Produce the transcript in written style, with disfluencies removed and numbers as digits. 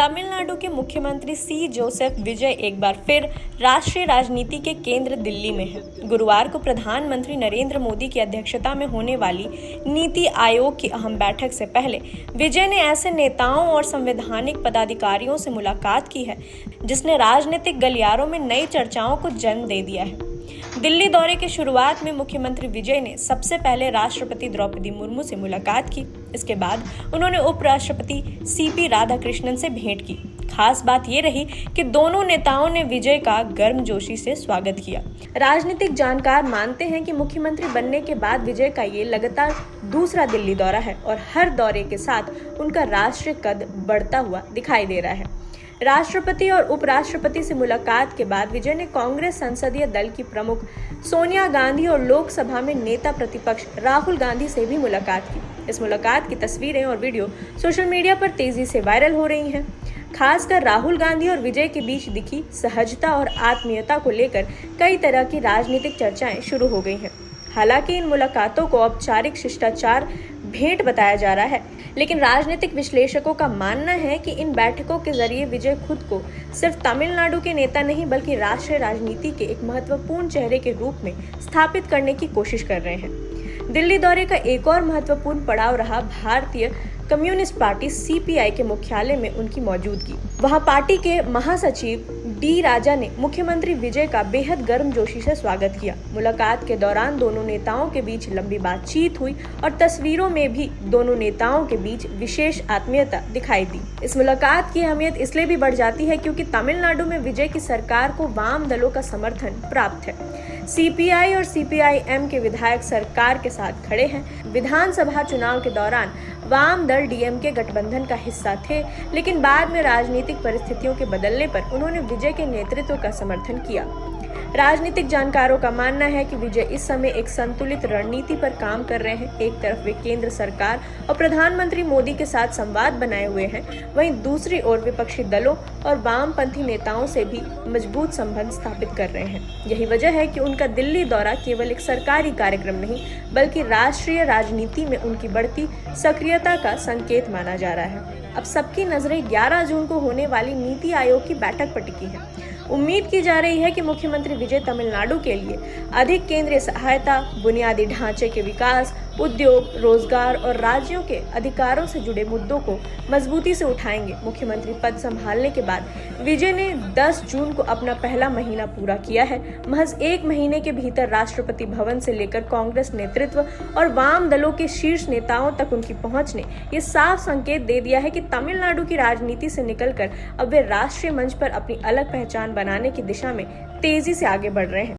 तमिलनाडु के मुख्यमंत्री सी जोसेफ विजय एक बार फिर राष्ट्रीय राजनीति के केंद्र दिल्ली में हैं। गुरुवार को प्रधानमंत्री नरेंद्र मोदी की अध्यक्षता में होने वाली नीति आयोग की अहम बैठक से पहले विजय ने ऐसे नेताओं और संवैधानिक पदाधिकारियों से मुलाकात की है जिसने राजनीतिक गलियारों में नई चर्चाओं को जन्म दे दिया है। दिल्ली दौरे की शुरुआत में मुख्यमंत्री विजय ने सबसे पहले राष्ट्रपति द्रौपदी मुर्मू से मुलाकात की। इसके बाद उन्होंने उपराष्ट्रपति सीपी राधाकृष्णन से भेंट की। खास बात ये रही कि दोनों नेताओं ने विजय का गर्मजोशी से स्वागत किया। राजनीतिक जानकार मानते हैं कि मुख्यमंत्री बनने के बाद विजय का ये लगातार दूसरा दिल्ली दौरा है और हर दौरे के साथ उनका राष्ट्रीय कद बढ़ता हुआ दिखाई दे रहा है। राष्ट्रपति और उपराष्ट्रपति से मुलाकात के बाद विजय ने कांग्रेस संसदीय दल की प्रमुख सोनिया गांधी और लोकसभा में नेता प्रतिपक्ष राहुल गांधी से भी मुलाकात की। इस मुलाकात की तस्वीरें और वीडियो सोशल मीडिया पर तेजी से वायरल हो रही हैं। खासकर राहुल गांधी और विजय के बीच दिखी सहजता और आत्मीयता को लेकर कई तरह की राजनीतिक चर्चाएं शुरू हो गई हैं। हालांकि इन मुलाकातों को औपचारिक शिष्टाचार भेंट बताया जा रहा है, लेकिन राजनीतिक विश्लेषकों का मानना है कि इन बैठकों के जरिए विजय खुद को सिर्फ तमिलनाडु के नेता नहीं बल्कि राष्ट्रीय राजनीति के एक महत्वपूर्ण चेहरे के रूप में स्थापित करने की कोशिश कर रहे हैं। दिल्ली दौरे का एक और महत्वपूर्ण पड़ाव रहा भारतीय कम्युनिस्ट पार्टी सीपीआई के मुख्यालय में उनकी मौजूदगी। वहां पार्टी के महासचिव डी राजा ने मुख्यमंत्री विजय का बेहद गर्मजोशी से स्वागत किया। मुलाकात के दौरान दोनों नेताओं के बीच लंबी बातचीत हुई और तस्वीरों में भी दोनों नेताओं के बीच विशेष आत्मीयता दिखाई दी। इस मुलाकात की अहमियत इसलिए भी बढ़ जाती है क्योंकि तमिलनाडु में विजय की सरकार को वाम दलों का समर्थन प्राप्त है। सीपीआई और सीपीआईएम के विधायक सरकार के साथ खड़े हैं। विधानसभा चुनाव के दौरान वाम दल डीएमके गठबंधन का हिस्सा थे, लेकिन बाद में राजनीतिक परिस्थितियों के बदलने पर उन्होंने विजय के नेतृत्व का समर्थन किया। राजनीतिक जानकारों का मानना है कि विजय इस समय एक संतुलित रणनीति पर काम कर रहे हैं। एक तरफ वे केंद्र सरकार और प्रधानमंत्री मोदी के साथ संवाद बनाए हुए हैं, वहीं दूसरी ओर विपक्षी दलों और वामपंथी नेताओं से भी मजबूत संबंध स्थापित कर रहे हैं। यही वजह है कि उनका दिल्ली दौरा केवल एक सरकारी कार्यक्रम नहीं बल्कि राष्ट्रीय राजनीति में उनकी बढ़ती सक्रियता का संकेत माना जा रहा है। अब सबकी नजरें 11 जून को होने वाली नीति आयोग की बैठक पर टिकी है। उम्मीद की जा रही है कि मुख्यमंत्री विजय तमिलनाडु के लिए अधिक केंद्रीय सहायता, बुनियादी ढांचे के विकास, उद्योग, रोजगार और राज्यों के अधिकारों से जुड़े मुद्दों को मजबूती से उठाएंगे। मुख्यमंत्री पद संभालने के बाद विजय ने 10 जून को अपना पहला महीना पूरा किया है। महज एक महीने के भीतर राष्ट्रपति भवन से लेकर कांग्रेस नेतृत्व और वाम दलों के शीर्ष नेताओं तक उनकी पहुंच ने ये साफ संकेत दे दिया है कि तमिलनाडु की राजनीति से निकलकर अब वे राष्ट्रीय मंच पर अपनी अलग पहचान बनाने की दिशा में तेजी से आगे बढ़ रहे हैं।